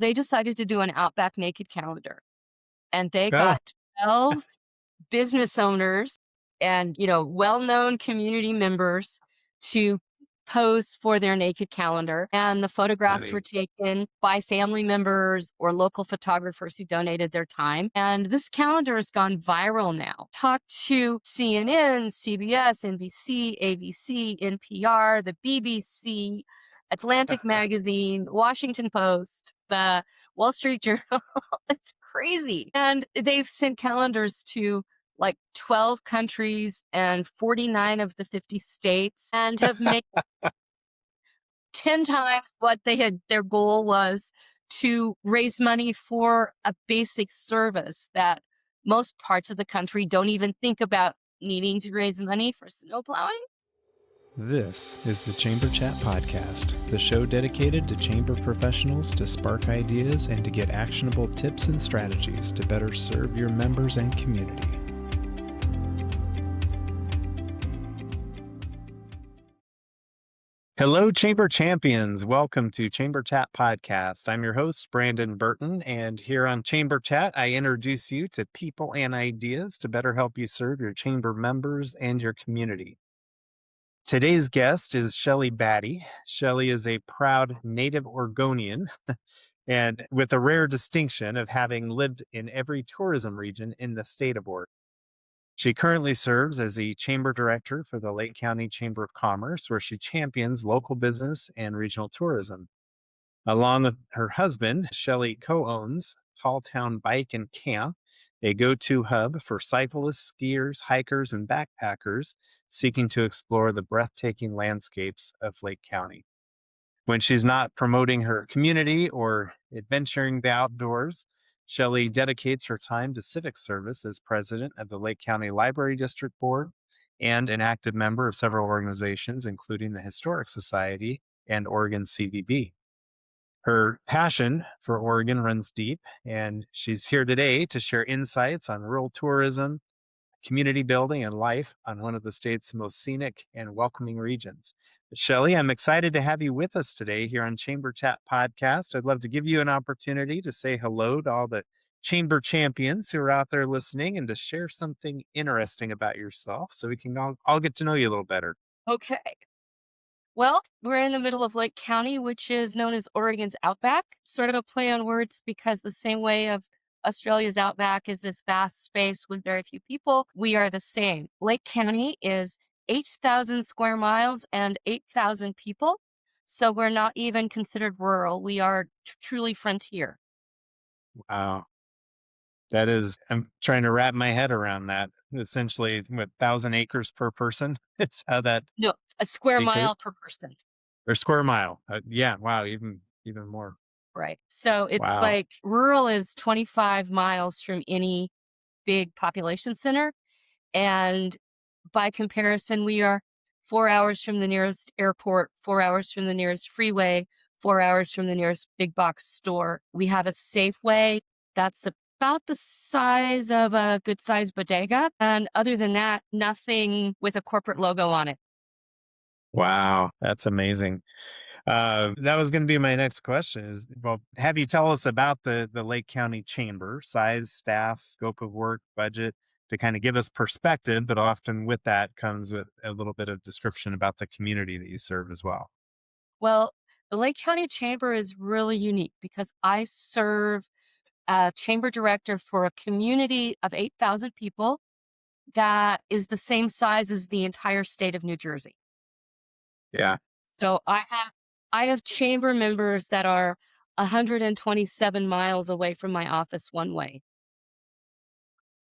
They decided to do an Outback naked calendar, and they Oh, got 12 business owners and, well-known community members to pose for their naked calendar. And the photographs were funny. taken by family members or local photographers who donated their time. And this calendar has gone viral now. Talk to CNN, CBS, NBC, ABC, NPR, the BBC, Atlantic Magazine, Washington Post, the Wall Street Journal. It's crazy. And they've sent calendars to like 12 countries and 49 of the 50 states and have made 10 times what their goal was to raise money for a basic service that most parts of the country don't even think about needing to raise money for snow plowing. This is the Chamber Chat Podcast, the show dedicated to chamber professionals to spark ideas and to get actionable tips and strategies to better serve your members and community. Hello, Chamber Champions. Welcome to Chamber Chat Podcast. I'm your host, Brandon Burton, and here on Chamber Chat, I introduce you to people and ideas to better help you serve your chamber members and your community. Today's guest is Shelley Batty. Shelley is a proud native Oregonian and with a rare distinction of having lived in every tourism region in the state of Oregon. She currently serves as the chamber director for the Lake County Chamber of Commerce, where she champions local business and regional tourism. Along with her husband, Shelley co-owns Tall Town Bike and Camp, a go-to hub for cyclists, skiers, hikers, and backpackers seeking to explore the breathtaking landscapes of Lake County. When she's not promoting her community or adventuring the outdoors, Shelley dedicates her time to civic service as president of the Lake County Library District Board and an active member of several organizations, including the Historic Society and Oregon CVB. Her passion for Oregon runs deep, and she's here today to share insights on rural tourism, community building, and life on one of the state's most scenic and welcoming regions. Shelley, I'm excited to have you with us today here on Chamber Chat Podcast. I'd love to give you an opportunity to say hello to all the chamber champions who are out there listening and to share something interesting about yourself so we can all get to know you a little better. Okay. Well, we're in the middle of Lake County, which is known as Oregon's Outback, sort of a play on words because the same way of Australia's Outback is this vast space with very few people. We are the same. Lake County is 8,000 square miles and 8,000 people. So we're not even considered rural. We are truly frontier. Wow. That is, I'm trying to wrap my head around that. Essentially, what, 1,000 acres per person? It's how that No, a square acre mile per person. or square mile. Yeah, wow, even more. Right. So it's Wow. like rural is 25 miles from any big population center. And by comparison, we are 4 hours from the nearest airport, 4 hours from the nearest freeway, 4 hours from the nearest big box store. We have a Safeway that's about the size of a good sized bodega. And other than that, nothing with a corporate logo on it. Wow, that's amazing. That was going to be my next question is, well, have you tell us about the Lake County Chamber, size, staff, scope of work, budget, to kind of give us perspective, but often with that comes with a little bit of description about the community that you serve as well. Well, the Lake County Chamber is really unique because I serve chamber director for a community of 8,000 people that is the same size as the entire state of New Jersey. Yeah. So I have chamber members that are 127 miles away from my office one way.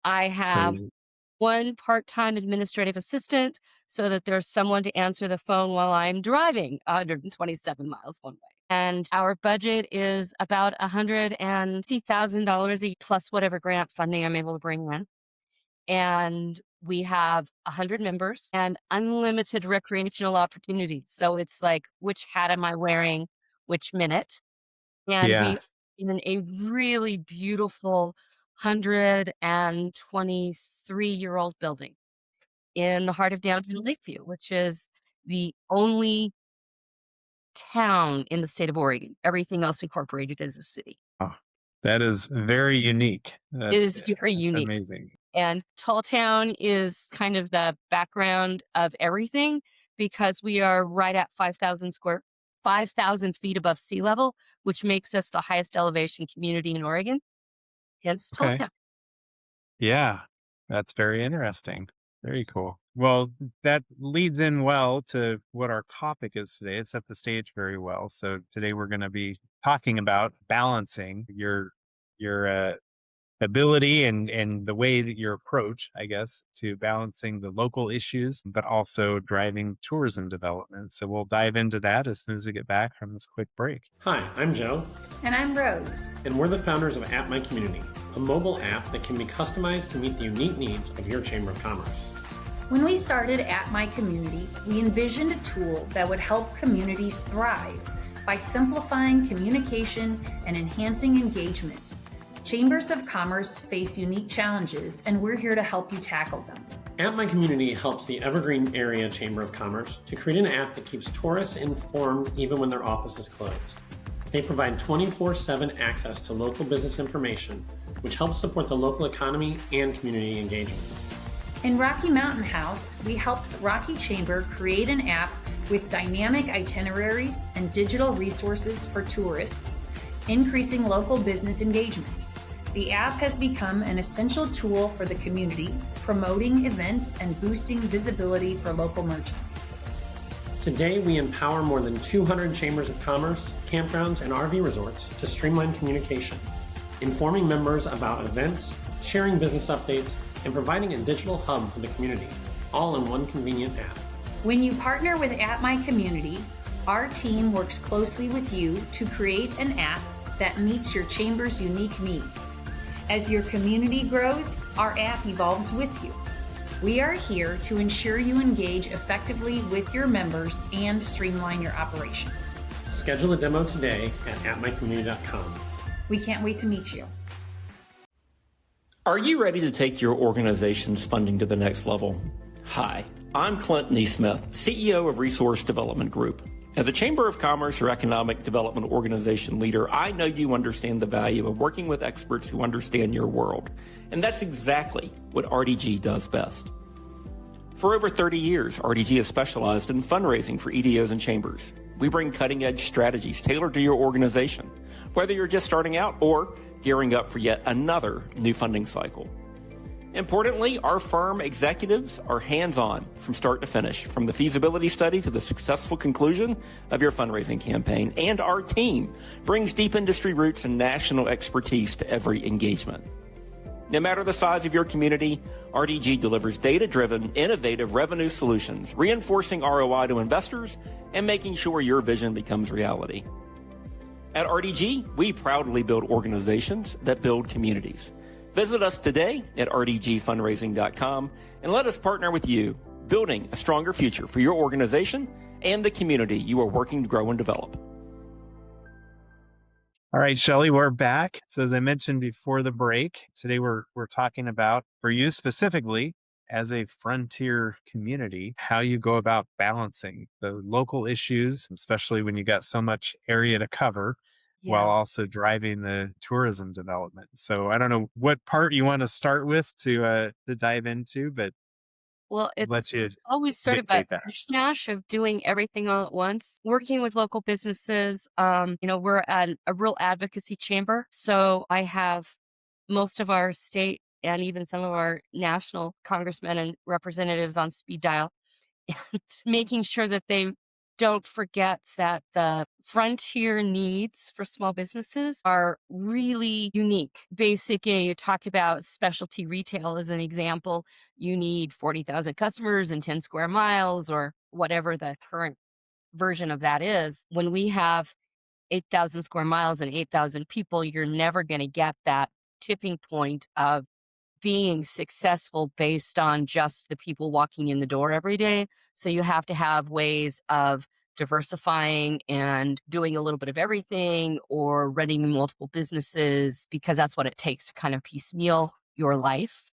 I have Crazy. one part-time administrative assistant so that there's someone to answer the phone while I'm driving 127 miles one way. And our budget is about $150,000 plus whatever grant funding I'm able to bring in. And we have 100 members and unlimited recreational opportunities. So it's like, which hat am I wearing which minute? And we Yeah. in a really beautiful 123-year-old building in the heart of downtown Lakeview, which is the only town in the state of Oregon. Everything else incorporated as a city. Oh, that is very unique. It is very That's unique. amazing. And Tall Town is kind of the background of everything because we are right at 5,000 feet above sea level, which makes us the highest elevation community in Oregon. Hence Tall Okay. Town. Yeah, that's very interesting. Very cool. Well, that leads in well to what our topic is today. It set the stage very well. So today we're going to be talking about balancing your ability and the way that your approach, I guess, to balancing the local issues, but also driving tourism development. So we'll dive into that as soon as we get back from this quick break. Hi, I'm Joe, And I'm Rose. and we're the founders of At My Community, a mobile app that can be customized to meet the unique needs of your Chamber of Commerce. When we started At My Community, we envisioned a tool that would help communities thrive by simplifying communication and enhancing engagement. Chambers of Commerce face unique challenges, and we're here to help you tackle them. At My Community helps the Evergreen Area Chamber of Commerce to create an app that keeps tourists informed even when their office is closed. They provide 24/7 access to local business information, which helps support the local economy and community engagement. In Rocky Mountain House, we helped the Rocky Chamber create an app with dynamic itineraries and digital resources for tourists, increasing local business engagement. The app has become an essential tool for the community, promoting events and boosting visibility for local merchants. Today, we empower more than 200 chambers of commerce, campgrounds, and RV resorts to streamline communication, informing members about events, sharing business updates, and providing a digital hub for the community, all in one convenient app. When you partner with At My Community, our team works closely with you to create an app that meets your chamber's unique needs. As your community grows, our app evolves with you. We are here to ensure you engage effectively with your members and streamline your operations. Schedule a demo today at atmycommunity.com. We can't wait to meet you. Are you ready to take your organization's funding to the next level? Hi, I'm Clint Neesmith, CEO of Resource Development Group. As a Chamber of Commerce or Economic Development Organization leader, I know you understand the value of working with experts who understand your world. And that's exactly what RDG does best. For over 30 years, RDG has specialized in fundraising for EDOs and chambers. We bring cutting-edge strategies tailored to your organization, whether you're just starting out or gearing up for yet another new funding cycle. Importantly, our firm executives are hands-on from start to finish, from the feasibility study to the successful conclusion of your fundraising campaign, and our team brings deep industry roots and national expertise to every engagement. No matter the size of your community, RDG delivers data-driven, innovative revenue solutions, reinforcing ROI to investors and making sure your vision becomes reality. At RDG, we proudly build organizations that build communities. Visit us today at rdgfundraising.com and let us partner with you, building a stronger future for your organization and the community you are working to grow and develop. All right, Shelley, we're back. So as I mentioned before the break, today we're talking about, for you specifically, as a frontier community, how you go about balancing the local issues, especially when you got so much area to cover, while also driving the tourism development. So I don't know what part you want to start with to dive into, but Well, let it's you always sort of a dictate that. mishmash of doing everything all at once. Working with local businesses, we're at a real advocacy chamber. So I have most of our state and even some of our national congressmen and representatives on speed dial and making sure that they don't forget that the frontier needs for small businesses are really unique. You talk about specialty retail as an example. You need 40,000 customers and 10 square miles or whatever the current version of that is. When we have 8,000 square miles and 8,000 people, you're never going to get that tipping point of being successful based on just the people walking in the door every day. So you have to have ways of diversifying and doing a little bit of everything or running multiple businesses because that's what it takes to kind of piecemeal your life.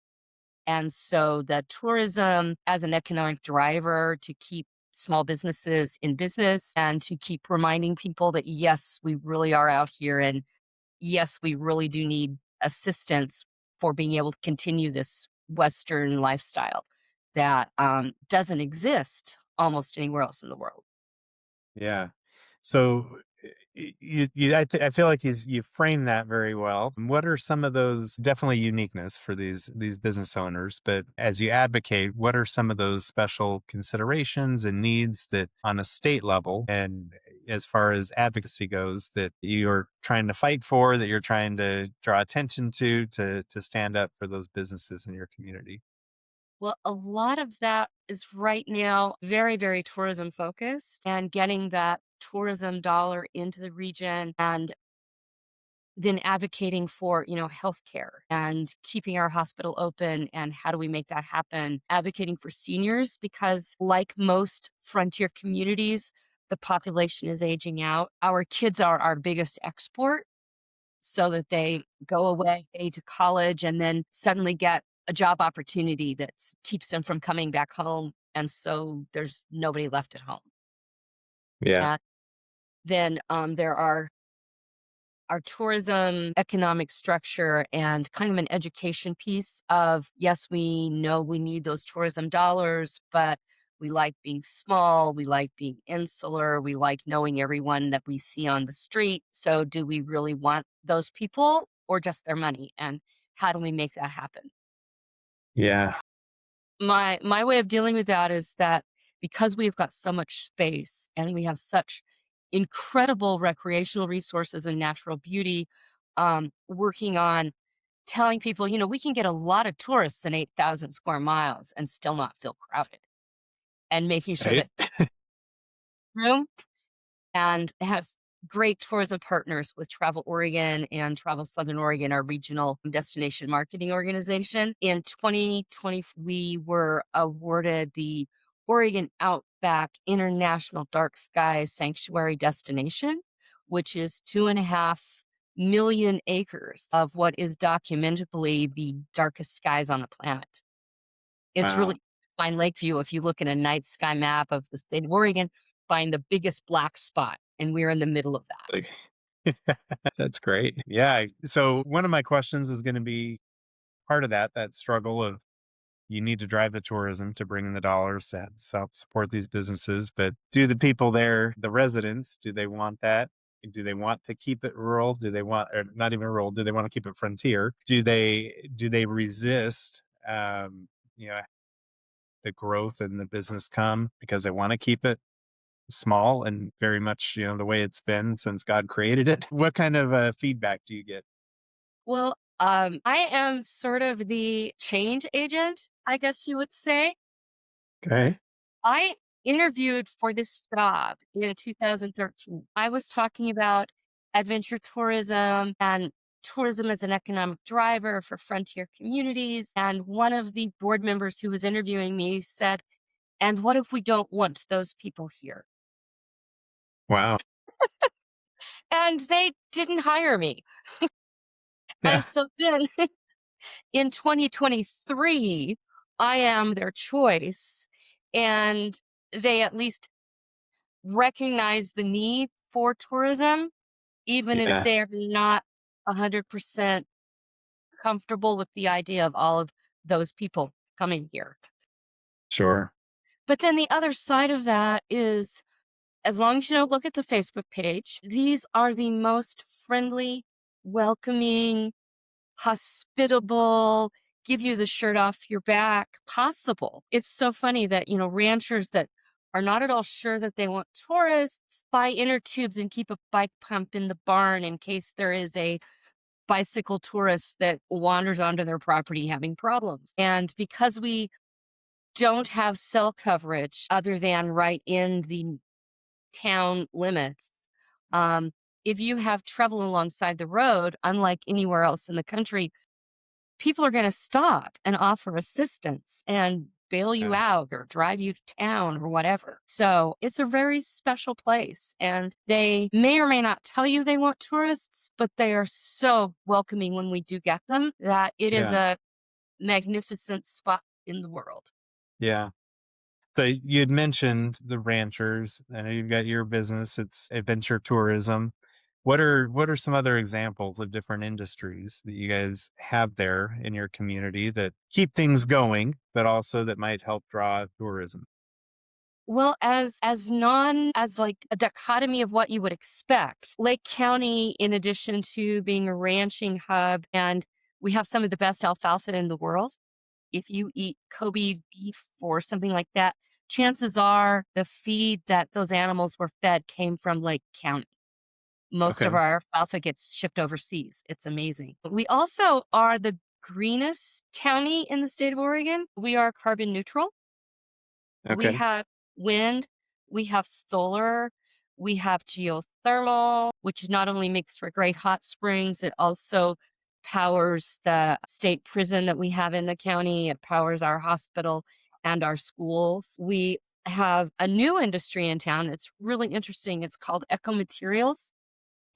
And so the tourism as an economic driver to keep small businesses in business and to keep reminding people that, yes, we really are out here. And yes, we really do need assistance for being able to continue this Western lifestyle that doesn't exist almost anywhere else in the world. Yeah. So I feel like you frame that very well. What are some of those definitely uniqueness for these business owners? But as you advocate, what are some of those special considerations and needs that on a state level and as far as advocacy goes that you're trying to fight for, that you're trying to draw attention to stand up for those businesses in your community? Well, a lot of that is right now very, very tourism focused and getting that tourism dollar into the region and then advocating for, healthcare and keeping our hospital open and how do we make that happen? Advocating for seniors because like most frontier communities, the population is aging out. Our kids are our biggest export so that they go away to college and then suddenly get a job opportunity that keeps them from coming back home. And so there's nobody left at home. Yeah. And then there are our tourism economic structure and kind of an education piece of, yes, we know we need those tourism dollars, but we like being small, we like being insular, we like knowing everyone that we see on the street. So do we really want those people or just their money? And how do we make that happen? Yeah. My way of dealing with that is that because we've got so much space and we have such incredible recreational resources and natural beauty, working on telling people, we can get a lot of tourists in 8,000 square miles and still not feel crowded, and making sure Right. that room and have great tourism partners with Travel Oregon and Travel Southern Oregon, our regional destination marketing organization. In 2020, we were awarded the Oregon Outback International Dark Skies Sanctuary Destination, which is 2.5 million acres of what is documentably the darkest skies on the planet. It's Wow. really find Lakeview. If you look at a night sky map of the state of Oregon, find the biggest black spot, and we're in the middle of that. Like, that's great. Yeah. So one of my questions is going to be part of that struggle of you need to drive the tourism to bring in the dollars to support these businesses. But do the people there, the residents, do they want that? Do they want to keep it rural? Do they want, or not even rural? Do they want to keep it frontier? Do they resist, you know, the growth and the business come because they want to keep it small and very much, the way it's been since God created it? What kind of feedback do you get? Well, I am sort of the change agent, I guess you would say. Okay. I interviewed for this job in 2013. I was talking about adventure tourism and tourism as an economic driver for frontier communities. And one of the board members who was interviewing me said, "And what if we don't want those people here?" Wow. And they didn't hire me. And Yeah. so then in 2023, I am their choice. And they at least recognize the need for tourism, even if Yeah. they're not 100% comfortable with the idea of all of those people coming here. Sure. But then the other side of that is, as long as you don't look at the Facebook page, these are the most friendly, welcoming, hospitable, give you the shirt off your back possible. It's so funny that, ranchers that are not at all sure that they want tourists buy inner tubes and keep a bike pump in the barn in case there is a bicycle tourist that wanders onto their property having problems. And because we don't have cell coverage other than right in the town limits, um, if you have trouble alongside the road, unlike anywhere else in the country, people are going to stop and offer assistance and bail you Yeah. out or drive you to town or whatever. So it's a very special place. And they may or may not tell you they want tourists, but they are so welcoming when we do get them that it is Yeah. a magnificent spot in the world. Yeah. So you had mentioned the ranchers. I know you've got your business, it's adventure tourism. What are some other examples of different industries that you guys have there in your community that keep things going, but also that might help draw tourism? Well, as like a dichotomy of what you would expect, Lake County, in addition to being a ranching hub, and we have some of the best alfalfa in the world. If you eat Kobe beef or something like that, chances are the feed that those animals were fed came from Lake County. Most of Okay. our alfalfa gets shipped overseas. It's amazing. But we also are the greenest county in the state of Oregon. We are carbon neutral. We Okay. have wind, we have solar, we have geothermal, which not only makes for great hot springs, it also powers the state prison that we have in the county. It powers our hospital and our schools. We have a new industry in town. It's really interesting. It's called Eco Materials.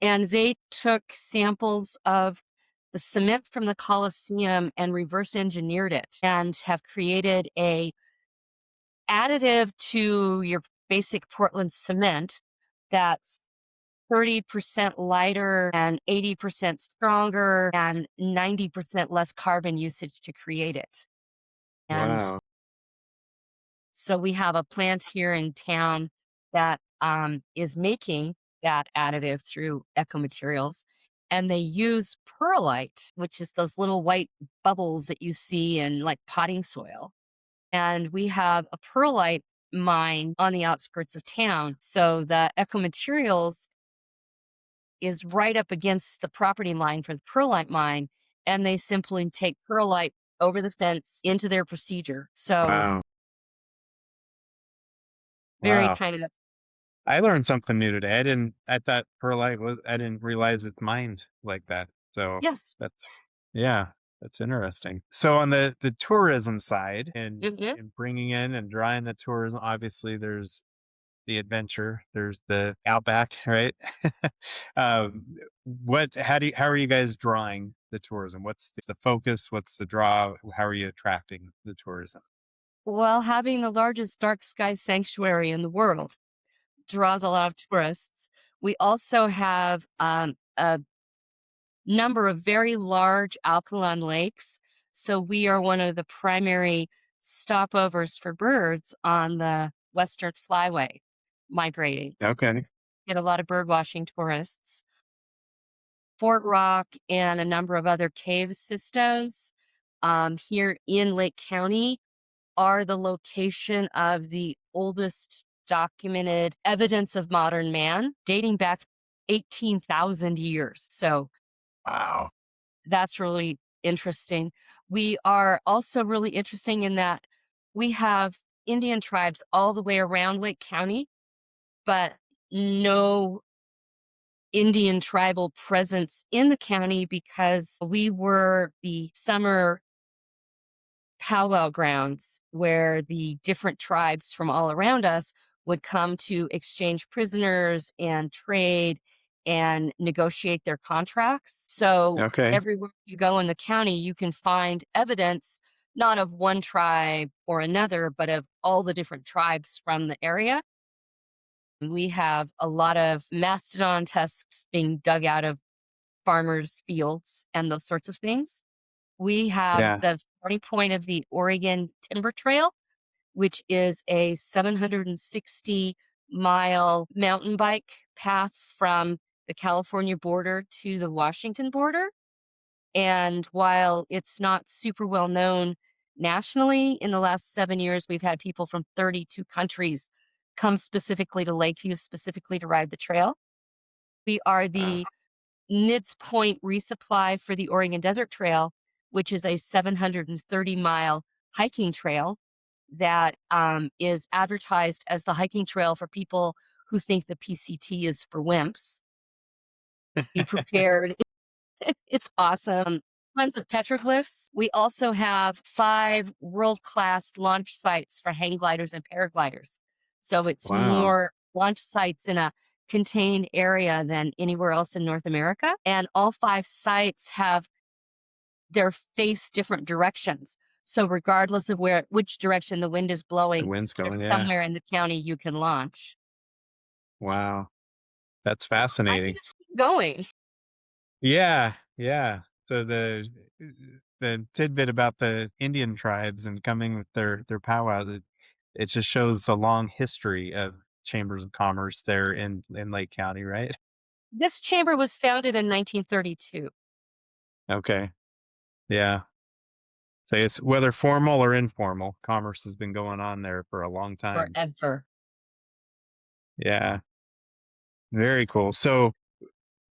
And they took samples of the cement from the Colosseum and reverse engineered it and have created a additive to your basic Portland cement that's 30% lighter and 80% stronger and 90% less carbon usage to create it. And Wow. so we have a plant here in town that is making that additive through Eco Materials. And they use perlite, which is those little white bubbles that you see in like potting soil. And we have a perlite mine on the outskirts of town. So the Eco Materials is right up against the property line for the perlite mine. And they simply take perlite over the fence into their procedure. So Wow. very Wow. kind of, I learned something new today. I thought perlite I didn't realize it's mined like that. So yes. that's, yeah, that's interesting. So on the tourism side Mhm. and bringing in and drawing the tourism, obviously there's the adventure, there's the Outback, right? um, how are you guys drawing the tourism? What's the focus? What's the draw? How are you attracting the tourism? Well, having the largest dark sky sanctuary in the world draws a lot of tourists. We also have a number of very large alkaline lakes. So we are one of the primary stopovers for birds on the Western Flyway migrating. Okay. Get a lot of bird watching tourists. Fort Rock and a number of other cave systems here in Lake County are the location of the oldest documented evidence of modern man dating back 18,000 years. So Wow. that's really interesting. We are also really interesting in that we have Indian tribes all the way around Lake County, but no Indian tribal presence in the county because we were the summer powwow grounds where the different tribes from all around us would come to exchange prisoners and trade and negotiate their contracts. So Okay. everywhere you go in the county, you can find evidence not of one tribe or another, but of all the different tribes from the area. We have a lot of mastodon tusks being dug out of farmers' fields and those sorts of things. We have Yeah. the starting point of the Oregon Timber Trail, which is a 760-mile mountain bike path from the California border to the Washington border. And while it's not super well known nationally, in the last 7 years, we've had people from 32 countries come specifically to Lakeview, specifically to ride the trail. We are Wow. the NIDS Point resupply for the Oregon Desert Trail, which is a 730-mile hiking trail that is advertised as the hiking trail for people who think the PCT is for wimps. Be prepared. It's awesome. Tons of petroglyphs. We also have 5 world-class launch sites for hang gliders and paragliders. So it's Wow. more launch sites in a contained area than anywhere else in North America. And all 5 sites have their face different directions. So regardless of which direction the wind is The blowing, wind's there's going, yeah. somewhere in the county you can launch. Wow. That's I can fascinating. just keep going. Yeah, yeah. So the tidbit about the Indian tribes and coming with their powwows, it just shows the long history of chambers of commerce there in Lake County, right? This chamber was founded in 1932. Okay. Yeah. So it's whether formal or informal, commerce has been going on there for a long time. Forever. Yeah. Very cool. So,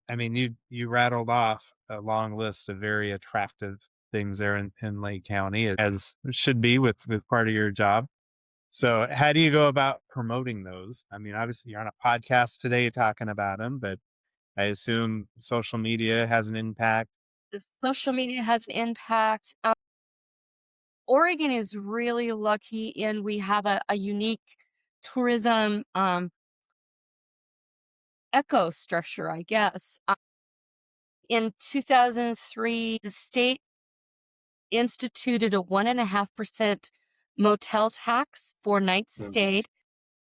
I mean, you rattled off a long list of very attractive things there in Lake County, as should be with part of your job. So, how do you go about promoting those? I mean, obviously, you're on a podcast today talking about them, but I assume social media has an impact. The social media has an impact. Oregon is really lucky in we have a unique tourism eco structure, I guess. In 2003, the state instituted a 1.5% motel tax for nights stayed.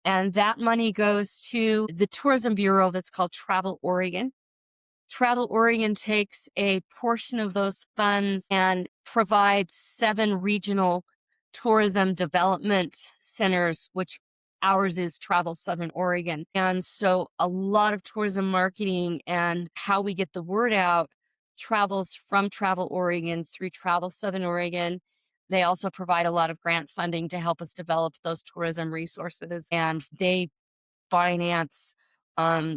And that money goes to the tourism bureau that's called Travel Oregon. Travel Oregon takes a portion of those funds and provides 7 regional tourism development centers, which ours is Travel Southern Oregon. And so a lot of tourism marketing and how we get the word out travels from Travel Oregon through Travel Southern Oregon. They also provide a lot of grant funding to help us develop those tourism resources, and they finance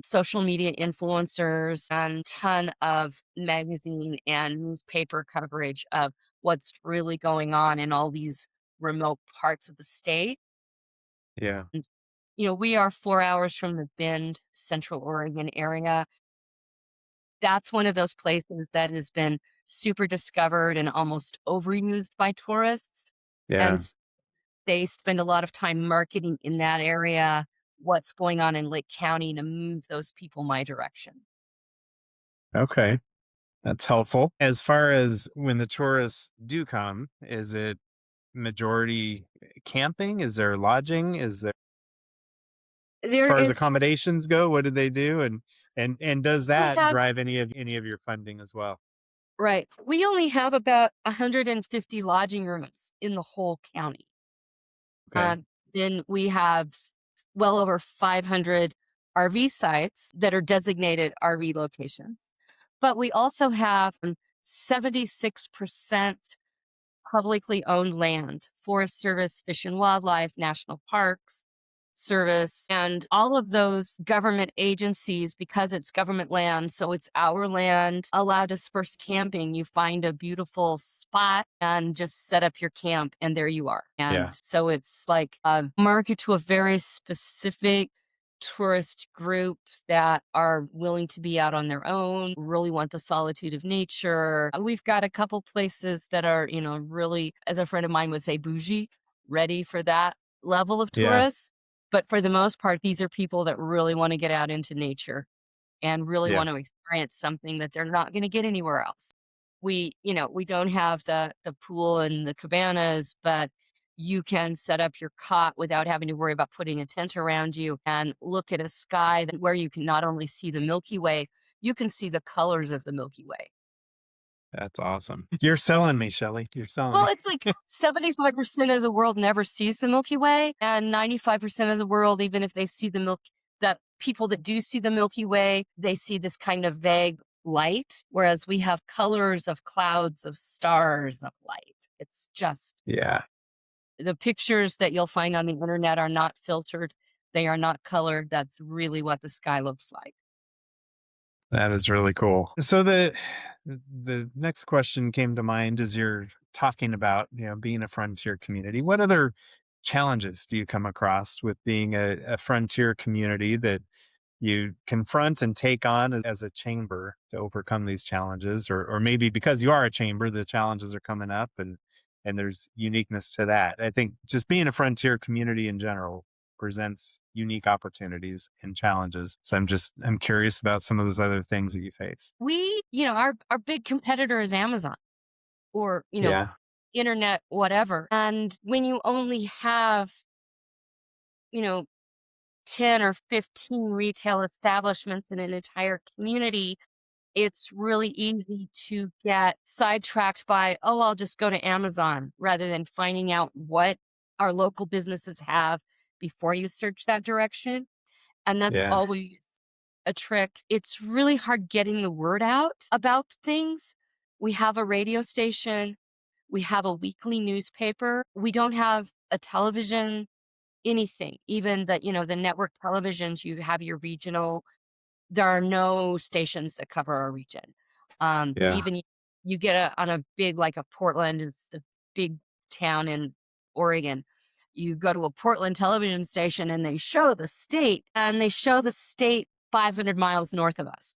social media influencers and ton of magazine and newspaper coverage of what's really going on in all these remote parts of the state. Yeah. And, we are 4 hours from the Bend, Central Oregon area. That's one of those places that has been super discovered and almost overused by tourists. And Yeah. they spend a lot of time marketing in that area, what's going on in Lake County to move those people my direction. Okay. That's helpful. As far as when the tourists do come, is it majority camping? Is there lodging? Is there, as There far as is accommodations go, what do they do? And does we that have drive any of your funding as well? right. We only have about 150 lodging rooms in the whole county. Okay. Then we have well over 500 RV sites that are designated RV locations. But we also have 76% publicly owned land, Forest Service, Fish and Wildlife, National Parks Service, and all of those government agencies, because it's government land, so it's our land, allow dispersed camping. You find a beautiful spot and just set up your camp, and there you are. And Yeah. so it's like a market to a very specific tourist group that are willing to be out on their own, really want the solitude of nature. We've got a couple places that are, really, as a friend of mine would say, bougie, ready for that level of Yeah. tourists. But for the most part, these are people that really want to get out into nature and really Yeah. want to experience something that they're not going to get anywhere else. We don't have the pool and the cabanas, but you can set up your cot without having to worry about putting a tent around you and look at a sky where you can not only see the Milky Way, you can see the colors of the Milky Way. That's awesome. You're selling me, Shelley. You're selling Well, me. it's like 75% of the world never sees the Milky Way, and 95% of the world, even if they see that people that do see the Milky Way, they see this kind of vague light, whereas we have colors of clouds of stars of light. It's just Yeah. the pictures that you'll find on the internet are not filtered. They are not colored. That's really what the sky looks like. That is really cool. So the next question came to mind as you're talking about, being a frontier community. What other challenges do you come across with being a frontier community that you confront and take on as a chamber to overcome these challenges? Or maybe because you are a chamber, the challenges are coming up and there's uniqueness to that. I think just being a frontier community in general presents unique opportunities and challenges. So I'm curious about some of those other things that you face. Our big competitor is Amazon, or, Yeah. internet, whatever. And when you only have, you know, 10 or 15 retail establishments in an entire community, it's really easy to get sidetracked by, oh, I'll just go to Amazon rather than finding out what our local businesses have before you search that direction. And that's Yeah. always a trick. It's really hard getting the word out about things. We have a radio station, we have a weekly newspaper, we don't have a television, anything. Even the network televisions, you have your regional, there are no stations that cover our region. Yeah. Even you get on a big, like a Portland, it's the big town in Oregon. You go to a Portland television station and they show the state, and they show the state 500 miles north of us,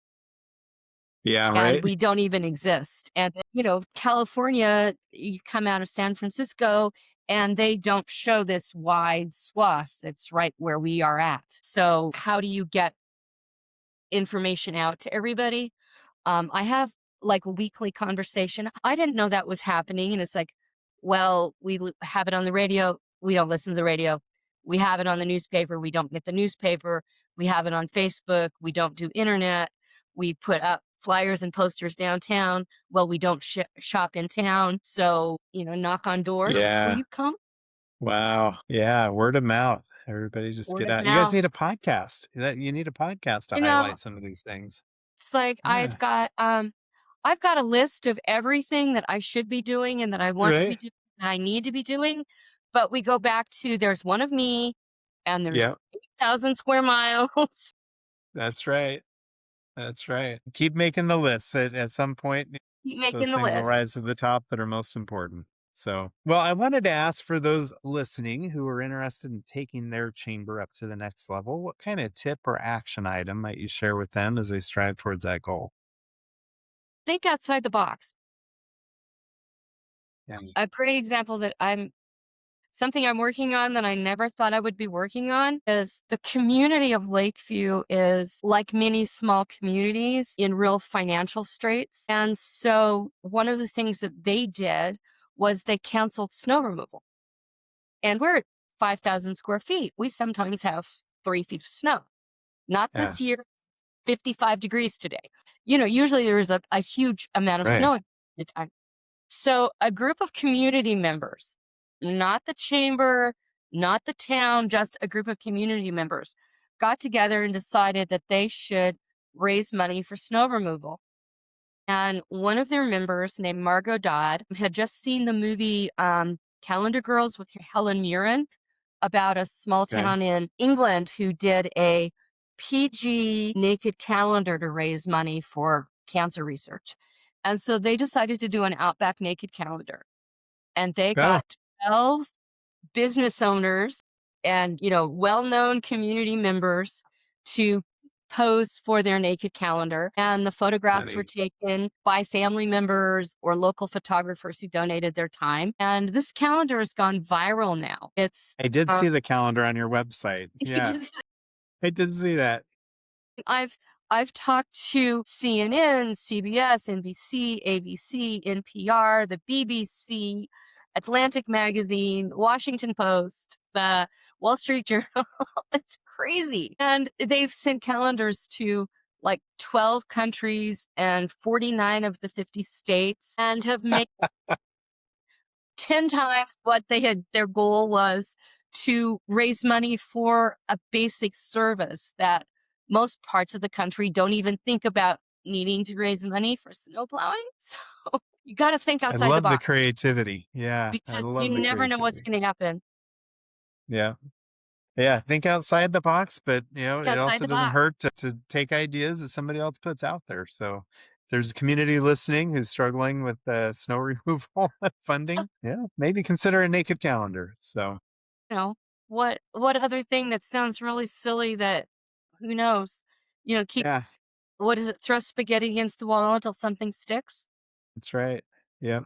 Yeah. and Right. we don't even exist. And, California, you come out of San Francisco and they don't show this wide swath that's right where we are at. So, how do you get information out to everybody? I have like a weekly conversation. I didn't know that was happening. And it's like, well, have it on the radio. We don't listen to the radio. We have it on the newspaper. We don't get the newspaper. We have it on Facebook. We don't do internet. We put up flyers and posters downtown. Well, we don't shop in town. So, knock on doors. Will Yeah. you come? Wow. Yeah. Word of mouth. Everybody just Word get of out. You guys mouth. need a podcast. You need a podcast to You know, highlight some of these things. it's like Yeah. I've got a list of everything that I should be doing and that I want to be Right. doing, and I need to be doing. But we go back to, there's one of me and there's Yeah. 8,000 square miles. That's right. That's right. Keep making the list. At some point, Keep those making the things will list. rise to the top that are most important. So, well, I wanted to ask for those listening who are interested in taking their chamber up to the next level, what kind of tip or action item might you share with them as they strive towards that goal? Think outside the box. Yeah. A pretty example something I'm working on that I never thought I would be working on is the community of Lakeview is like many small communities in real financial straits. And so one of the things that they did was they canceled snow removal. And we're at 5,000 square feet. We sometimes have 3 feet of snow. Not Yeah. this year, 55 degrees today. Usually there's a huge amount of Right. snow at the time. So a group of community members, not the chamber, not the town, just a group of community members, got together and decided that they should raise money for snow removal. And one of their members, named Margot Dodd, had just seen the movie Calendar Girls with Helen Mirren, about a small Okay. town in England who did a PG naked calendar to raise money for cancer research. And so they decided to do an Outback naked calendar. And they Oh, got 12 business owners and, well-known community members to pose for their naked calendar. And the photographs were funny. taken by family members or local photographers who donated their time. And this calendar has gone viral now. It's I did see the calendar on your website. Yeah, I did see that. I've talked to CNN, CBS, NBC, ABC, NPR, the BBC, Atlantic Magazine, Washington Post, the Wall Street Journal. It's crazy. And they've sent calendars to like 12 countries and 49 of the 50 states, and have made 10 times what their goal was, to raise money for a basic service that most parts of the country don't even think about needing to raise money for snow plowing. So you got to think I outside the love the box, creativity. Yeah, I because you love the never know what's creativity. going to happen. Yeah. Yeah, think outside the box, but Think it outside also the doesn't box. hurt to take ideas that somebody else puts out there. So if there's a community listening who's struggling with snow removal funding, yeah, maybe consider a naked calendar. So You know, what other thing that sounds really silly that, who knows? Keep, yeah, what is it? Throw spaghetti against the wall until something sticks. that's right. Yeah.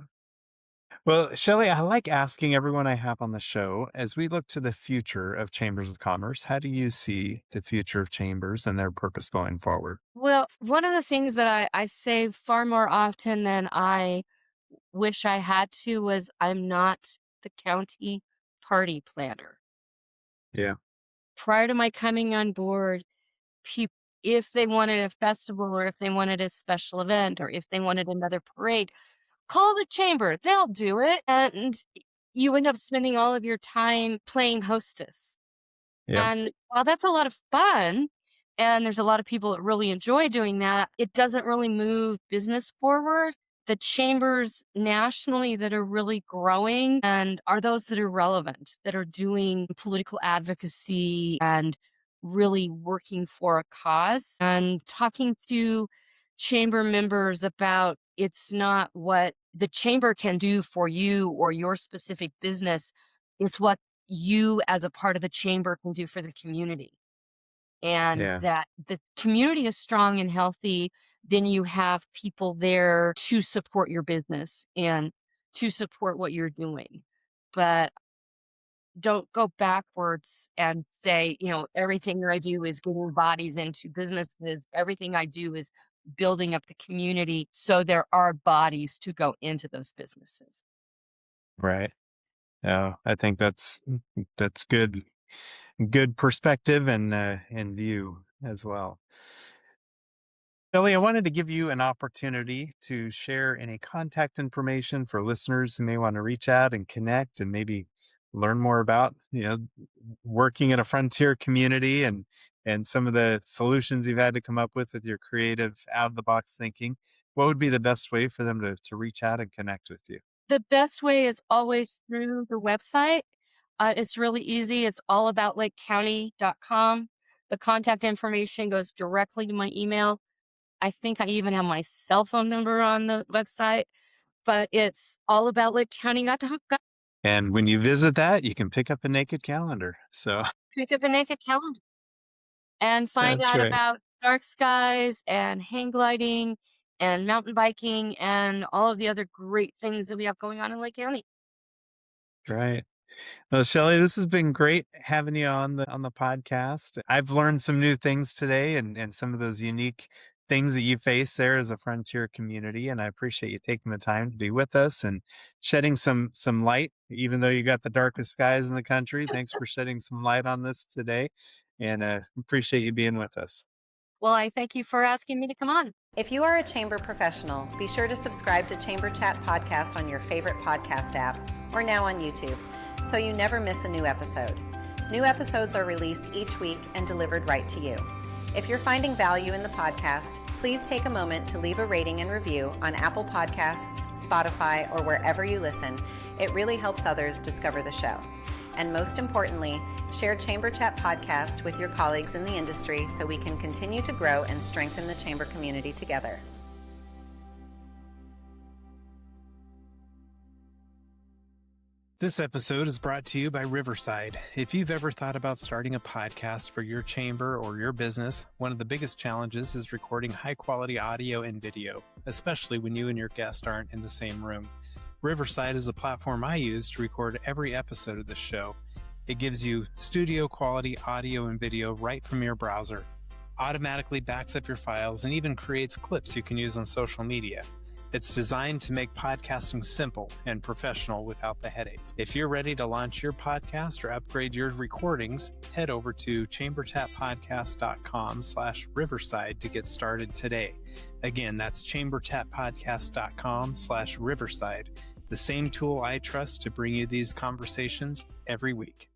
Well, Shelley, I like asking everyone I have on the show, as we look to the future of chambers of commerce, how do you see the future of chambers and their purpose going forward? Well, one of the things that I say far more often than I wish I had to was I'm not the county party planner. Yeah. Prior to my coming on board, people, if they wanted a festival or if they wanted a special event or if they wanted another parade, call the chamber. They'll do it. And you end up spending all of your time playing hostess. Yeah. And while that's a lot of fun, and there's a lot of people that really enjoy doing that, it doesn't really move business forward. The chambers nationally that are really growing and are those that are relevant, that are doing political advocacy and really working for a cause and talking to chamber members about it's not what the chamber can do for you or your specific business, it's what you as a part of the chamber can do for the community. And Yeah. that the community is strong and healthy, then you have people there to support your business and to support what you're doing. But don't go backwards and say, everything that I do is getting bodies into businesses. Everything I do is building up the community so there are bodies to go into those businesses. Right. Yeah. I think that's good perspective and view as well. Shelley, I wanted to give you an opportunity to share any contact information for listeners who may want to reach out and connect and maybe learn more about, working in a frontier community and some of the solutions you've had to come up with your creative out of the box thinking. What would be the best way for them to reach out and connect with you? The best way is always through the website. It's really easy. It's allaboutlakecounty.com. The contact information goes directly to my email. I think I even have my cell phone number on the website, but it's allaboutlakecounty.com. And when you visit that, you can pick up a naked calendar. So Pick up a naked calendar and find that's out right. about dark skies and hang gliding and mountain biking and all of the other great things that we have going on in Lake County. Right. Well, Shelley, this has been great having you on the podcast. I've learned some new things today and some of those unique things that you face there as a frontier community. And I appreciate you taking the time to be with us and shedding some light, even though you got the darkest skies in the country. Thanks for shedding some light on this today. And appreciate you being with us. Well, I thank you for asking me to come on. If you are a chamber professional, be sure to subscribe to Chamber Chat Podcast on your favorite podcast app or now on YouTube, so you never miss a new episode. New episodes are released each week and delivered right to you. If you're finding value in the podcast, please take a moment to leave a rating and review on Apple Podcasts, Spotify, or wherever you listen. It really helps others discover the show. And most importantly, share Chamber Chat Podcast with your colleagues in the industry so we can continue to grow and strengthen the chamber community together. This episode is brought to you by Riverside. If you've ever thought about starting a podcast for your chamber or your business, one of the biggest challenges is recording high-quality audio and video, especially when you and your guest aren't in the same room. Riverside is the platform I use to record every episode of the show. It gives you studio-quality audio and video right from your browser, automatically backs up your files, and even creates clips you can use on social media. It's designed to make podcasting simple and professional without the headaches. If you're ready to launch your podcast or upgrade your recordings, head over to chamberchatpodcast.com/riverside to get started today. Again, that's chamberchatpodcast.com/riverside, the same tool I trust to bring you these conversations every week.